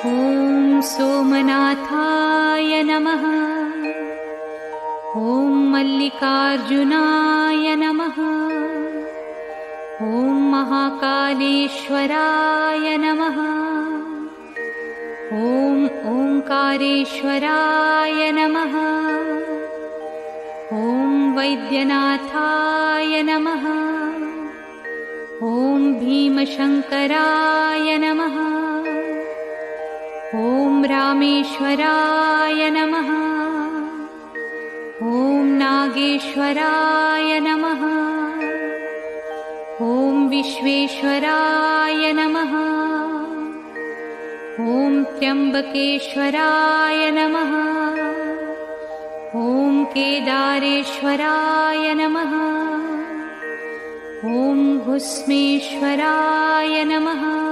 ॐ सोमनाथाय नमः। ॐ मल्लिकार्जुनाय नमः। ॐ महाकालेश्वराय नमः। ॐ ओंकारेश्वराय नमः। ॐ वैद्यनाथाय नमः। ॐ भीमशंकराय नमः। ॐ रामेश्वराय नमः। ॐ नागेश्वराय नमः। ॐ विश्वेश्वराय नमः। ॐ त्र्यंबकेश्वराय नमः। ॐ केदारेश्वराय नमः। ॐ घुस्मेश्वराय नमः।